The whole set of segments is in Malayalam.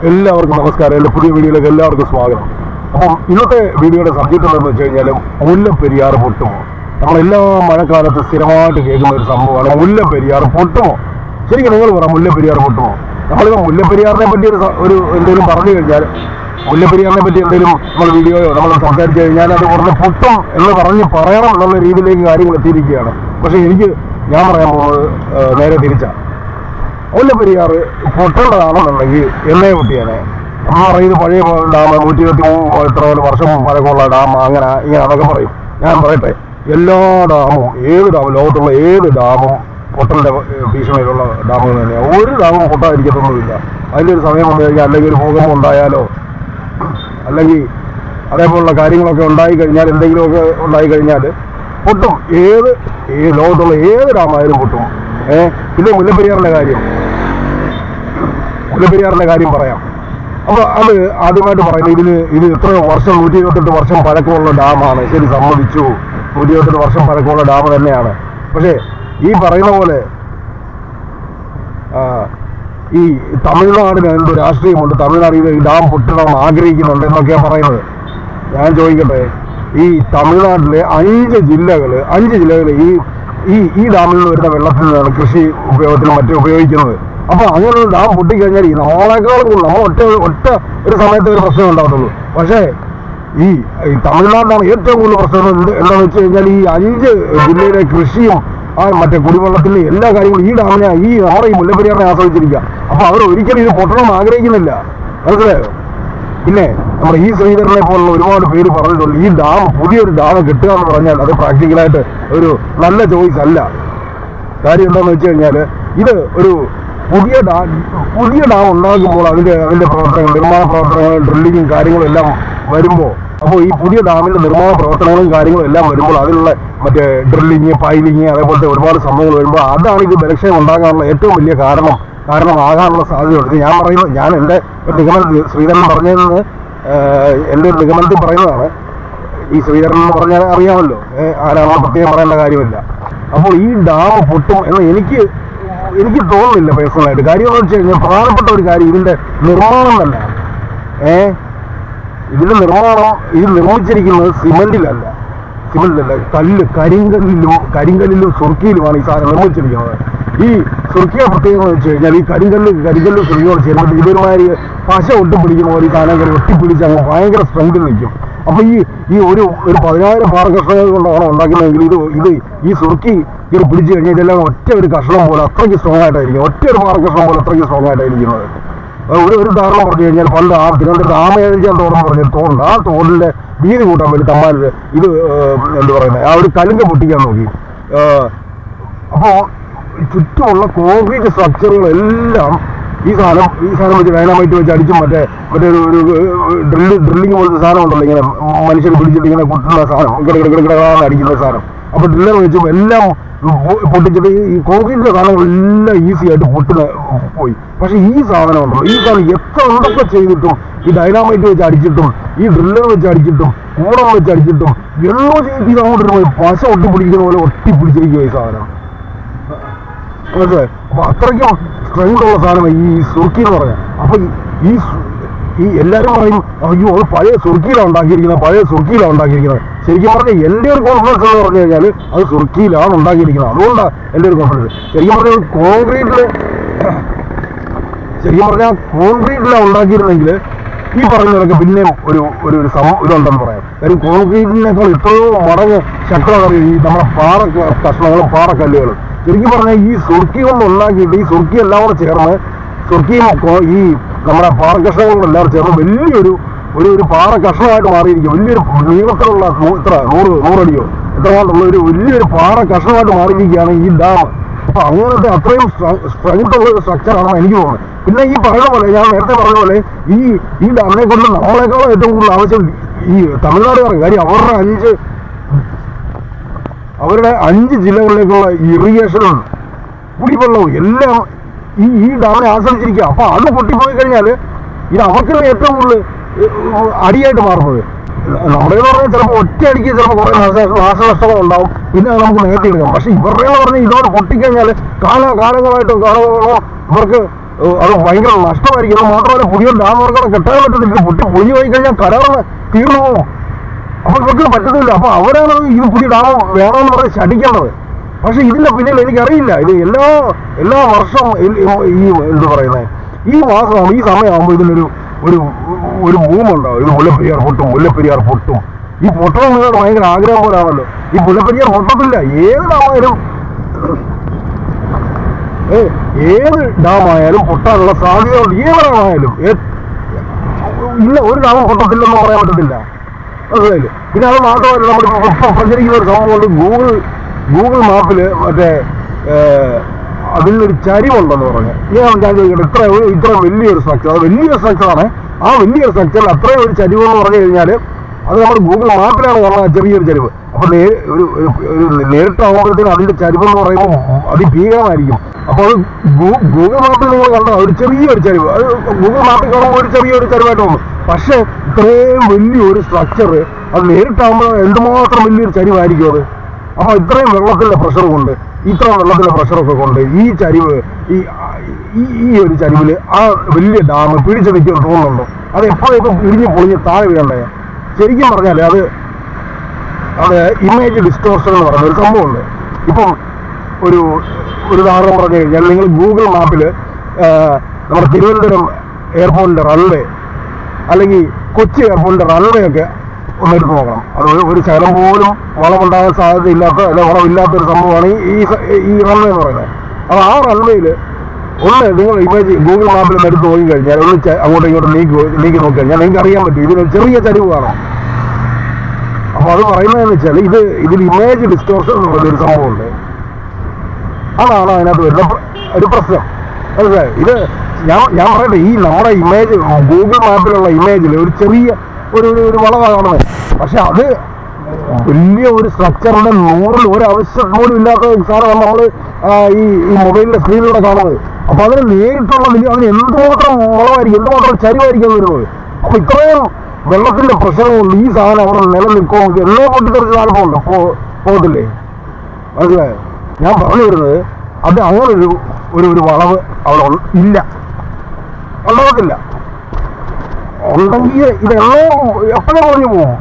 എല്ലാവർക്കും നമസ്കാരം. എൻ്റെ പുതിയ വീഡിയോയിലേക്ക് എല്ലാവർക്കും സ്വാഗതം. അപ്പം ഇന്നത്തെ വീഡിയോയുടെ സബ്ജക്റ്റ് എന്താണെന്ന് വെച്ച് കഴിഞ്ഞാൽ മുല്ലപ്പെരിയാർ പൊട്ടുമോ. നമ്മളെല്ലാ മഴക്കാലത്ത് സ്ഥിരമായിട്ട് കേൾക്കുന്ന ഒരു സംഭവമാണ് മുല്ലപ്പെരിയാർ പൊട്ടുമോ. ശരിക്കും നിങ്ങൾ പറ, മുല്ലപ്പെരിയാർ പൊട്ടുമോ? നമ്മളിപ്പോൾ മുല്ലപ്പെരിയാറിനെ പറ്റി ഒരു എന്തെങ്കിലും പറഞ്ഞു കഴിഞ്ഞാൽ, മുല്ലപ്പെരിയാറിനെ പറ്റി എന്തെങ്കിലും നമ്മൾ വീഡിയോയോ നമ്മൾ സംസാരിച്ചു കഴിഞ്ഞാൽ അത് ഉടനെ പൊട്ടും എന്ന് പറയണം എന്നുള്ള രീതിയിലേക്ക് കാര്യങ്ങൾ എത്തിയിരിക്കുകയാണ്. പക്ഷേ ഞാൻ പറയാൻ പോകുന്നത് നേരെ തിരിച്ചാണ്. മുല്ലപ്പെരിയാർ പൊട്ടേണ്ടതാണെന്നുണ്ടെങ്കിൽ എന്നേ പൊട്ടിയാനെ. ഇത് പഴയ ഡാം 123 എത്ര വർഷം പഴക്കമുള്ള ഡാം, അങ്ങനെ ഇങ്ങനെ അതൊക്കെ പറയും. ഞാൻ പറയട്ടെ, എല്ലാ ഡാമും ലോകത്തുള്ള ഏത് ഡാമും പൊട്ടലിൻ്റെ ഭീഷണിയിലുള്ള ഡാമുകൾ തന്നെയാണ്. ഒരു ഡാമും പൊട്ടാതിരിക്കത്തൊന്നുമില്ല. അതിൻ്റെ ഒരു സമയം വന്നു കഴിഞ്ഞാൽ, അല്ലെങ്കിൽ ഒരു ഭൂകമ്പം ഉണ്ടായാലോ, അല്ലെങ്കിൽ അതേപോലുള്ള കാര്യങ്ങളൊക്കെ ഉണ്ടായിക്കഴിഞ്ഞാൽ, എന്തെങ്കിലുമൊക്കെ ഉണ്ടായിക്കഴിഞ്ഞാൽ പൊട്ടും. ലോകത്തുള്ള ഏത് ഡാമായാലും പൊട്ടും. പിന്നെ മുല്ലപ്പെരിയാറിൻ്റെ കാര്യം പറയാം. അപ്പോൾ അത് ആദ്യമായിട്ട് പറയുന്നത്, ഇത് എത്ര വർഷം 128 വർഷം പഴക്കമുള്ള ഡാമാണ്. ശരി, സമ്മതിച്ചു, 128 വർഷം പഴക്കമുള്ള ഡാം തന്നെയാണ്. പക്ഷേ ഈ പറയുന്ന പോലെ ഈ തമിഴ്നാടിന് എന്തോ രാഷ്ട്രീയമുണ്ട്, തമിഴ്നാട് ഈ ഡാം പൊട്ടണം ആഗ്രഹിക്കുന്നുണ്ട് എന്നൊക്കെയാണ് പറയുന്നത്. ഞാൻ ചോദിക്കട്ടെ, ഈ തമിഴ്നാട്ടിലെ 5 ജില്ലകൾ ഈ ഡാമിൽ നിന്ന് വരുന്ന വെള്ളത്തിൽ നിന്നാണ് കൃഷി ഉപയോഗത്തിനും മറ്റും ഉപയോഗിക്കുന്നത്. അപ്പോൾ അങ്ങനെ ഒരു ഡാം പൊട്ടിക്കഴിഞ്ഞാൽ നമ്മളെക്കാളും നമ്മൾ ഒറ്റ ഒരു സമയത്ത് ഒരു പ്രശ്നം ഉണ്ടാകത്തുള്ളൂ. പക്ഷേ ഈ തമിഴ്നാട്ടിലാണ് ഏറ്റവും കൂടുതൽ പ്രശ്നം എന്താണെന്ന് വെച്ച് കഴിഞ്ഞാൽ, ഈ 5 ജില്ലയിലെ കൃഷിയും മറ്റേ കുടിവെള്ളത്തിൻ്റെ എല്ലാ കാര്യങ്ങളും ഈ ഡാമിനെ ഈ മുല്ലപ്പെരിയാറിനെ ആശ്രയിച്ചിരിക്കുക. അപ്പോൾ അവർ ഒരിക്കലും ഇത് പൊട്ടണം ആഗ്രഹിക്കുന്നില്ല. മനസ്സിലായോ? പിന്നെ നമ്മുടെ ഈ ശ്രീധരനെ പോലുള്ള ഒരുപാട് പേര് പറഞ്ഞിട്ടുണ്ട്, ഈ ഡാം പുതിയൊരു ഡാം കിട്ടുക എന്ന് പറഞ്ഞാൽ അത് പ്രാക്ടിക്കലായിട്ട് ഒരു നല്ല ചോയ്സ് അല്ല. കാര്യം എന്താണെന്ന് വെച്ച് കഴിഞ്ഞാൽ, ഇത് ഒരു പുതിയ ഡാം ഉണ്ടാകുമ്പോൾ അതിൻ്റെ പ്രവർത്തനങ്ങൾ, നിർമ്മാണ പ്രവർത്തനങ്ങൾ, ഡ്രില്ലിങ്ങും കാര്യങ്ങളും എല്ലാം വരുമ്പോൾ, അപ്പോൾ ഈ പുതിയ ഡാമിൻ്റെ നിർമ്മാണ പ്രവർത്തനങ്ങളും കാര്യങ്ങളും എല്ലാം വരുമ്പോൾ അതിലുള്ള മറ്റേ ഡ്രില്ലിങ്, പൈലിങ്, അതേപോലത്തെ ഒരുപാട് സംഭവങ്ങൾ വരുമ്പോൾ അതാണ് ഇത് ബലക്ഷയം ഉണ്ടാകാനുള്ള ഏറ്റവും വലിയ കാരണമാകാനുള്ള സാധ്യതയുണ്ട്. ഞാൻ എൻ്റെ നിഗമനത്തിൽ, ശ്രീധരൻ പറഞ്ഞതെന്ന് എൻ്റെ ഒരു നിഗമനത്തിൽ പറയുന്നതാണ്. ഈ ശ്രീധരൻ എന്ന് പറഞ്ഞാൽ അറിയാമല്ലോ, ആരാണെന്ന് പ്രത്യേകം പറയേണ്ട കാര്യമില്ല. അപ്പോൾ ഈ ഡാം പൊട്ടും എന്ന് എനിക്ക് തോന്നുന്നില്ല പേഴ്സണലായിട്ട്. കാര്യം എന്ന് വെച്ച് കഴിഞ്ഞാൽ, പ്രധാനപ്പെട്ട ഒരു കാര്യം ഇതിൻ്റെ നിർമ്മാണം തന്നെ. ഇത് നിർമ്മിച്ചിരിക്കുന്നത് സിമെന്റിലല്ല, കരിങ്കല്ലിലും സുർക്കിയിലുമാണ് ഈ സാധനം നിർമ്മിച്ചിരിക്കുന്നത്. ഈ സുർക്കിയെ പ്രത്യേകം എന്ന് വെച്ച് കഴിഞ്ഞാൽ, ഈ കരിങ്കല്ലും സുർക്കിയോട് ചേർന്നിട്ട് ഇതൊരുമാതിരി പശ ഒട്ടിപ്പിടിക്കുന്ന പോലെ ഈ സാധനം ഒട്ടിപ്പിടിച്ച് അങ്ങ് ഭയങ്കര സ്ട്രെങ്തിൽ നിൽക്കും. അപ്പോൾ ഈ ഒരു 10,000 പാറ കഷ്ണങ്ങൾ കൊണ്ടാണ് ഉണ്ടാക്കുന്നതെങ്കിൽ ഈ സുർക്കി കയറി പിടിച്ചു കഴിഞ്ഞാൽ ഇതെല്ലാം ഒറ്റ ഒരു കഷ്ണം പോലെ അത്രയ്ക്ക് സ്ട്രോങ് ആയിട്ടായിരിക്കും. ഒറ്റ ഒരു പാറ കഷ്ണം പോലെ അത്രയ്ക്ക് സ്ട്രോങ് ആയിട്ടായിരിക്കുന്നത്. ഒരു ഉദാഹരണം പറഞ്ഞു കഴിഞ്ഞാൽ, പണ്ട് തിരുവനന്തപുരത്ത് ആമേഴിക്കാൻ തോടുണ്ട്. ആ തോടിൻ്റെ വീതി കൂട്ടാൻ വേണ്ടി തമ്മാൽ ഇത് എന്താ പറയുന്നത്, ആ ഒരു കലുങ്ക പൊട്ടിക്കാൻ നോക്കി. അപ്പോൾ ചുറ്റുമുള്ള കോൺക്രീറ്റ് സ്ട്രക്ചറുകളെല്ലാം ഈ സാധനം വെച്ച് ഡൈനാമൈറ്റ് വെച്ച് അടിച്ചും മറ്റേ ഒരു ഡ്രില്ലിങ് പോലത്തെ സാധനം ഉണ്ടല്ലോ, ഇങ്ങനെ മനുഷ്യർ പിടിച്ചിട്ട് ഇങ്ങനെ പൊട്ടുന്ന സാധനം, കിടകിടകിടകിടാന്ന് അടിക്കുന്ന സാധനം. അപ്പോൾ ഡ്രില്ലർ വെച്ചും എല്ലാം പൊട്ടിച്ചിട്ട് ഈ കോൺക്രീറ്റിൻ്റെ സാധനങ്ങളെല്ലാം ഈസി ആയിട്ട് പോയി. പക്ഷേ ഈ സാധനം ഉണ്ടല്ലോ, ഈ സാധനം എന്തൊക്കെ ചെയ്തിട്ടും, ഈ ഡൈനാമൈറ്റ് വെച്ച് അടിച്ചിട്ടും, ഈ ഡ്രില്ലർ വെച്ച് അടിച്ചിട്ടും, കൂടം വെച്ച് അടിച്ചിട്ടും, എല്ലോ ചെയ്ത് അങ്ങോട്ട് പോയി പശ ഒട്ടിപ്പിടിക്കുന്ന പോലെ ഒട്ടിപ്പിടിച്ചിരിക്കുക ഈ സാധനം. മനസ്സിലായി? അപ്പൊ അത്രയ്ക്കും സ്ട്രെങ്ത് ഉള്ള സാധനം ഈ സുർക്കി എന്ന് പറയാം. അപ്പൊ ഈ എല്ലാവരും പറയും, അയ്യോ അത് പഴയ സുർക്കിയിലാണ് ഉണ്ടാക്കിയിരിക്കുന്നത്. ശരിക്കും പറഞ്ഞാൽ എൻ്റെ ഒരു കോൺഫിഡൻസ് എന്ന് പറഞ്ഞു കഴിഞ്ഞാൽ അത് സുർക്കിയിലാണ് ഉണ്ടാക്കിയിരിക്കുന്നത്. അതുകൊണ്ടാണ് എൻ്റെ ഒരു കോൺഫിഡൻസ്. ശരിക്കും പറഞ്ഞാൽ കോൺക്രീറ്റിലാണ് ഉണ്ടാക്കിയിരുന്നെങ്കിൽ ഈ പറയുന്നതൊക്കെ പിന്നെയും ഒരു ഇതുണ്ടെന്ന് പറയാം. കാര്യം കോൺക്രീറ്റിനേക്കാൾ എത്രയോ മടങ്ങ് ശക്തമാണ് ഈ നമ്മുടെ പാറ കഷ്ണങ്ങളും പാറക്കല്ലുകളും. ശരിക്കും പറഞ്ഞാൽ ഈ സുർക്കി കൊണ്ട് ഉണ്ടാക്കിയിട്ട്, ഈ സുർക്കി എല്ലാം കൂടെ ചേർന്ന്, സുർക്കിയും ഈ നമ്മുടെ പാറക്കഷ്ണങ്ങളും എല്ലാം ചേർന്ന് വലിയൊരു പാറ കഷ്ണമായിട്ട് മാറിയിരിക്കും. വലിയൊരു നീളത്തിലുള്ള 100 അടിയോ എത്രമാത്രമുള്ള ഒരു വലിയൊരു പാറ കഷ്ണമായിട്ട് മാറിയിരിക്കുകയാണ് ഈ ഡാം. അപ്പൊ അങ്ങനത്തെ അത്രയും സ്ട്രെങ്ത് ഉള്ള ഒരു സ്ട്രക്ചറാണ് എനിക്ക് തോന്നുന്നത്. പിന്നെ ഈ പറയുന്ന പോലെ, ഞാൻ നേരത്തെ പറഞ്ഞ പോലെ, ഈ ഡാമിനെ കൊണ്ട് നമ്മളെക്കാളും ഏറ്റവും കൂടുതൽ ആവശ്യം ഈ തമിഴ്നാടുകാർക്ക്. കാര്യം അവരുടെ 5 ജില്ലകളിലേക്കുള്ള ഇറിഗേഷനും കുടിവെള്ളവും എല്ലാം ഈ ഡാമിനെ ആശ്രയിച്ചിരിക്കുക. അപ്പോൾ അത് പൊട്ടിപ്പോയി കഴിഞ്ഞാൽ ഇത് അവർക്കുള്ള ഏറ്റവും കൂടുതൽ അടിയായിട്ട് മാറുന്നത്. നമ്മുടെ പറഞ്ഞാൽ ചിലപ്പോൾ ഒറ്റയടിക്ക് ചിലപ്പോൾ കുറേ നാശനഷ്ടങ്ങൾ ഉണ്ടാവും, പിന്നെ അത് നമുക്ക് നേരത്തെ എടുക്കാം. പക്ഷെ ഇവരുടെ പറഞ്ഞാൽ ഇതോടെ പൊട്ടിക്കഴിഞ്ഞാൽ കാലങ്ങളായിട്ടും ഇവർക്ക് അത് ഭയങ്കര നഷ്ടമായിരിക്കും. അത് മാത്രമല്ല പുതിയ ഡാം വർക്കുകൾ കെട്ടാൻ പറ്റത്തില്ല. പൊളിഞ്ഞു പോയി കഴിഞ്ഞാൽ കരാറ് തീർന്നു പോകും. അപ്പൊ ഇവർക്ക് പറ്റത്തില്ല. അപ്പൊ അവരാണ് ഇത് പുതിയ ഡാം വേണമെന്ന് പറഞ്ഞ് ശടിക്കേണ്ടത്. പക്ഷെ ഇതിന്റെ പിന്നിൽ എനിക്കറിയില്ല. ഇത് എല്ലാ വർഷവും ഈ എന്ത് പറയുന്നത് ഈ മാസം ഈ സമയമാകുമ്പോൾ ഇതിനൊരു ഒരു മൂമുണ്ടാവും. ഇത് മുല്ലപ്പെരിയാർ പൊട്ടും. ഈ പൊട്ടണമെന്ന് ഭയങ്കര ആഗ്രഹം പോലാണല്ലോ. ഈ മുല്ലപ്പെരിയാർ പൊട്ടത്തില്ല. ഏത് ഡാമായാലും പൊട്ടാനുള്ള സാധ്യതയുണ്ട്. ഏതൊരാളായാലും ഇല്ല, ഒരു ഡാമും പൊട്ടത്തില്ലെന്ന് പറയാൻ പറ്റത്തില്ല. മനസ്സിലായില്ലേ? പിന്നെ അത് മാത്രമല്ല, നമ്മൾ പ്രചരിക്കുന്ന ഒരു സംഭവമുണ്ട്. ഗൂഗിൾ മാപ്പില് മറ്റേ അതിലൊരു ചരിവുണ്ടെന്ന് പറഞ്ഞു. ഞാൻ ചോദിക്കട്ടെ, ഇത്ര വലിയൊരു സ്ട്രക്ചർ, അത് വലിയൊരു സ്ട്രക്ചറാണ്. ആ വലിയൊരു സ്ട്രക്ചറിൽ അത്രയും ഒരു ചരിവെന്ന് പറഞ്ഞു കഴിഞ്ഞാൽ അത് നമ്മൾ ഗൂഗിൾ മാപ്പിലാണ് കാണുന്നത്, ചെറിയൊരു ചരിവ്. അപ്പൊ നേരിട്ടാകുമ്പോഴത്തേനും അതിന്റെ ചരിവെന്ന് പറയുമ്പോൾ അതിഭീകരമായിരിക്കും. അപ്പൊ അത് ഗൂഗിൾ മാപ്പിൽ നിങ്ങൾ കണ്ടോ, ഒരു ചെറിയൊരു ചരിവ്. അത് ഗൂഗിൾ മാപ്പിൽ കാണുമ്പോൾ ഒരു ചെറിയൊരു ചരിവായിട്ട് തോന്നും. പക്ഷെ ഇത്രയും വലിയൊരു സ്ട്രക്ചർ അത് നേരിട്ടാകുമ്പോൾ എന്തുമാത്രം വലിയൊരു ചരിവായിരിക്കും അത്. അപ്പൊ ഇത്രയും വെള്ളത്തിന്റെ പ്രഷർ കൊണ്ട്, ഇത്രയും വെള്ളത്തിന്റെ പ്രഷറൊക്കെ കൊണ്ട് ഈ ചരിവ് ഈ ഒരു ചരിവില് ആ വലിയ ഡാം പിടിച്ചു നിൽക്കുമെന്ന് തോന്നുന്നുണ്ടോ? അത് എപ്പോഴും പൊളിഞ്ഞ് താഴെ വീഴണ്ടേ? ശരിക്കും പറഞ്ഞാൽ അത് ഇമേജ് ഡിസ്റ്റോർഷൻ എന്ന് പറയുന്ന ഒരു സംഭവമുണ്ട്. ഇപ്പം ഒരു ഉദാഹരണം പറഞ്ഞു കഴിഞ്ഞാൽ, നിങ്ങൾ ഗൂഗിൾ മാപ്പിൽ നമ്മുടെ തിരുവനന്തപുരം എയർപോർട്ടിന്റെ റൺവേ അല്ലെങ്കിൽ കൊച്ചി എയർപോർട്ടിന്റെ റൺവേ ഒക്കെ ഒന്നെടുത്ത് നോക്കണം. അത് ഒരു ശകലം പോലും വളമുണ്ടാകാൻ സാധ്യതയില്ലാത്ത അല്ലെങ്കിൽ വളമില്ലാത്തൊരു സംഭവമാണ് ഈ റൺവേ എന്ന് പറയുന്നത്. അപ്പോൾ ആ റൺവേയിൽ നിങ്ങൾ ഇമേജ് ഗൂഗിൾ മാപ്പിൽ നിന്ന് എടുത്ത് നോക്കി കഴിഞ്ഞാൽ അങ്ങോട്ടും ഇങ്ങോട്ടും നീക്കി നോക്കി കഴിഞ്ഞാൽ നിങ്ങൾക്ക് അറിയാൻ പറ്റും ഇതിനൊരു ചെറിയ ചരിവ് കാണാം. അപ്പോൾ അത് പറയുന്നതെന്ന് വെച്ചാൽ ഇതിൽ ഇമേജ് ഡിസ്റ്റോർഷൻ എന്ന് പറയുന്നൊരു സംഭവമുണ്ട്. അതാണ് അതിനകത്ത് വരുന്ന ഒരു പ്രശ്നം. മനസ്സിലായി? ഇത് ഞാൻ പറയട്ടെ, ഈ നമ്മുടെ ഇമേജ് ഗൂഗിൾ മാപ്പിലുള്ള ഇമേജിൽ ഒരു ചെറിയ ഒരു വളവാണ് കാണുന്നത്. പക്ഷെ അത് വലിയ ഒരു സ്ട്രക്ചറിന്റെ 100ൽ ഒരു ആവശ്യം പോലും ഇല്ലാത്ത സാധനമാണ് നമ്മൾ ഈ മൊബൈലിന്റെ സ്ക്രീനിലൂടെ കാണുന്നത്. അപ്പൊ അതിന് നേരിട്ടുള്ള അതിന് എന്തുമാത്രം വളവായിരിക്കും, എന്തുമാത്രം ചരിവായിരിക്കും വരുന്നത്. അപ്പൊ ഇത്രയും വെള്ളത്തിന്റെ പ്രഷർ കൊണ്ട് ഈ സാധനം അവിടെ നിലനിൽക്കുമോ, എല്ലാം പൊട്ടിത്തെറിച്ച് താല്പര്യമുണ്ട് പോകത്തില്ലേ? മനസ്സിലായോ? ഞാൻ പറഞ്ഞു വരുന്നത് അത് അങ്ങനെ ഒരു വളവ് അവിടെ ഇല്ല, ഉണ്ടാകത്തില്ല. ഉണ്ടെങ്കിൽ ഇതെല്ലാം എപ്പോഴും പറഞ്ഞു പോകും.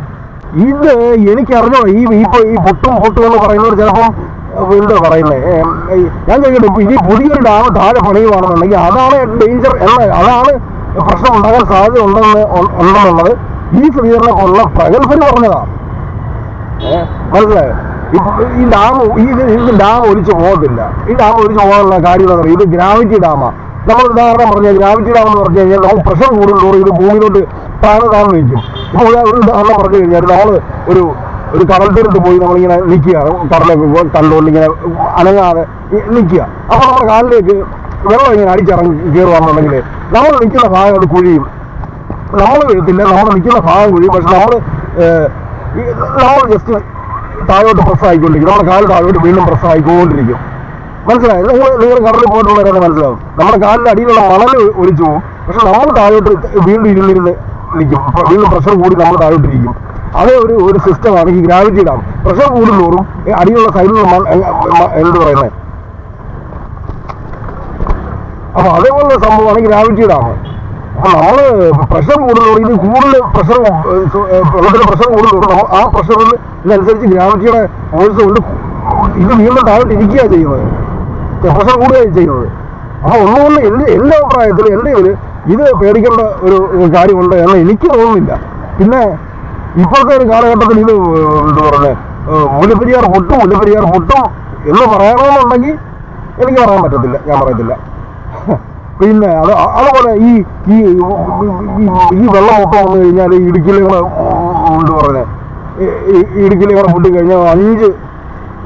ഇത് എനിക്കറിഞ്ഞോ ഈ പൊട്ടും എന്ന് പറയുന്നവർ ചിലപ്പം എന്താ പറയുന്നത്, ഞാൻ ചോദിക്കട്ടെ, ഇനി പുതിയൊരു ഡാം താഴെ പണിയുവാണെന്നുണ്ടെങ്കിൽ അതാണ് ഡേഞ്ചർ അതാണ് പ്രശ്നം ഉണ്ടാകാൻ സാധ്യത ഉണ്ടെന്നുള്ളത് ഈ ശ്രീധരനെ കൊള്ള പ്രഗത്ഭന് പറഞ്ഞതാണ്. മനസ്സിലായോ? ഈ ഡാം ഒലിച്ചു പോകത്തില്ല. ഈ ഡാം ഒലിച്ചു പോകാനുള്ള കാര്യം എന്താ പറയുക, ഇത് ഗ്രാവിറ്റി ഡാമാണ്. നമ്മൾ ഉദാഹരണം പറഞ്ഞാൽ ഗ്രാവിറ്റി ഡാം എന്ന് പറഞ്ഞു കഴിഞ്ഞാൽ നമുക്ക് പ്രഷർ കൂടുന്നതോറും ഇത് ഭൂമിയിലോട്ട് താഴ്ന്നു നിൽക്കും. ഇപ്പോൾ ഒരു ഉദാഹരണം പറഞ്ഞു കഴിഞ്ഞാൽ നമ്മൾ ഒരു കടൽ തീരത്ത് പോയി നമ്മളിങ്ങനെ നിൽക്കുകയാണ്, കടലൊക്കെ കണ്ടുകൊണ്ട് ഇങ്ങനെ അനങ്ങാതെ നിൽക്കുക. അപ്പോൾ നമ്മുടെ കാലിലേക്ക് വെള്ളം ഇങ്ങനെ അടിച്ചിറങ്ങി കയറുകയാണെന്നുണ്ടെങ്കിൽ നമ്മൾ നിൽക്കുന്ന ഭാഗം അത് കുഴിയും. നമ്മൾ വീഴത്തില്ല, നമ്മൾ നിൽക്കുന്ന ഭാഗം കുഴിയും. പക്ഷെ നമ്മൾ ജസ്റ്റ് താഴോട്ട് പ്രസ് ആയിക്കൊണ്ടിരിക്കും. നമ്മുടെ കാല് താഴോട്ട് വീണ്ടും പ്രസ് ആയിക്കൊണ്ടിരിക്കും. മനസ്സിലായത്? നിങ്ങൾ കടലിൽ പോയിട്ടുള്ളവരെ മനസ്സിലാവും. നമ്മുടെ കാലിൻ്റെ അടിയിലുള്ള മണൽ ഒലിച്ചു പോകും. പക്ഷെ നമ്മൾ താഴോട്ട് വീണ്ടും ഇരുന്നിരുന്ന് നിൽക്കും. വീണ്ടും പ്രഷർ കൂടി നമ്മൾ താഴോട്ടിരിക്കും. അതേ ഒരു സിസ്റ്റമാണ് ഈ ഗ്രാവിറ്റി ഡാം. പ്രഷർ കൂടുന്നതോറും അടിയിലുള്ള സൈഡിലുള്ള എന്ത് പറയുന്നത്, അപ്പൊ അതേപോലുള്ള സംഭവമാണ് ഈ ഗ്രാവിറ്റി ഡാം. അപ്പൊ നമ്മള് പ്രഷർ കൂടുന്നതോറും ഇത് കൂടുതൽ വെള്ളത്തിന്റെ പ്രഷർ കൂടുന്നതോറും ആ പ്രഷറിൽ ഇതനുസരിച്ച് ഗ്രാവിറ്റിയുടെ ഫോഴ്സ് കൊണ്ട് ഇത് വീണ്ടും താഴോട്ട് ഇരിക്കുകയാണ് ചെയ്യുന്നത്, പ്രഷർ കൂടുകയാണ് ചെയ്യുന്നത്. അപ്പൊ ഒന്നുകൊണ്ട് എൻ്റെ അഭിപ്രായത്തിൽ എൻ്റെ ഇത് പേടിക്കേണ്ട ഒരു കാര്യമുണ്ട് എന്ന് എനിക്ക് തോന്നുന്നില്ല. പിന്നെ ഇപ്പോഴത്തെ ഒരു കാലഘട്ടത്തിൽ ഇത് എന്താ പറയുന്നത്, മുല്ലപ്പെരിയാർ പൊട്ടും എന്ന് പറയണമെന്നുണ്ടെങ്കിൽ എനിക്ക് പറയാൻ പറ്റത്തില്ല, ഞാൻ പറയത്തില്ല. പിന്നെ അതുപോലെ ഈ വെള്ളം മൊത്തം വന്നു കഴിഞ്ഞാൽ ഇടുക്കിയിൽ കൂടെ എന്താ പറയുന്നത്, ഇടുക്കിയിൽ കൂടെ പൊട്ടിക്കഴിഞ്ഞാൽ 5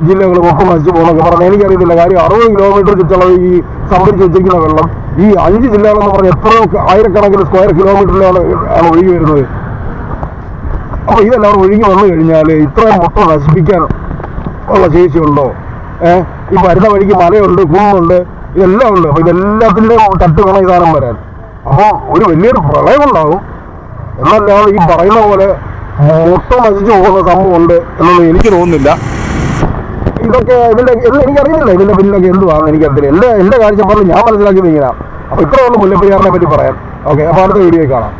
ജില്ലകൾ മൊത്തം നശിച്ചു പോകുന്നൊക്കെ പറഞ്ഞാൽ എനിക്കറിയത്തില്ല. കാര്യം 60 കിലോമീറ്റർ ചുറ്റളവ് ഈ സംഭരിച്ച് വെച്ചിരിക്കുന്ന വെള്ളം ഈ 5 ജില്ലകളെന്ന് പറഞ്ഞാൽ എത്രയോ ആയിരക്കണക്കിന് സ്ക്വയർ കിലോമീറ്ററിലാണ് ഒഴുകി വരുന്നത്. അപ്പൊ ഇതെല്ലാം ഒഴുകി വന്നു കഴിഞ്ഞാൽ ഇത്രയും മൊത്തം നശിപ്പിക്കാൻ ഉള്ള ശേഷിയുണ്ടോ? ഈ വരുന്ന വഴിക്ക് മലയുണ്ട്, കുന്നുണ്ട്, ഇതെല്ലാം ഉണ്ട്. അപ്പൊ ഇതെല്ലാത്തിൻ്റെയും തട്ട് വേണം ഈ സാധനം വരാൻ. അപ്പോൾ ഒരു വലിയൊരു പ്രളയം ഉണ്ടാവും. എന്നല്ലാതെ ഈ പറയുന്ന പോലെ മൊത്തം നശിച്ചു പോകുന്ന സംഭവം ഉണ്ട് എന്നൊന്നും എനിക്ക് തോന്നുന്നില്ല. ഇതൊക്കെ എനിക്കറിയില്ല ഇതിന്റെ പിന്നിലൊക്കെ എന്തുവാണെന്ന് എനിക്കറിയില്ല. എൻ്റെ കാഴ്ചപ്പാടിൽ ഞാൻ മനസ്സിലാക്കിയത് ഇങ്ങനെ അപ്പൊ ഇത്രയുള്ള മുല്ലപ്പെരിയാറിനെ പറ്റി പറയാം. ഓക്കെ, അപ്പൊ അടുത്ത വീഡിയോ കാണാം.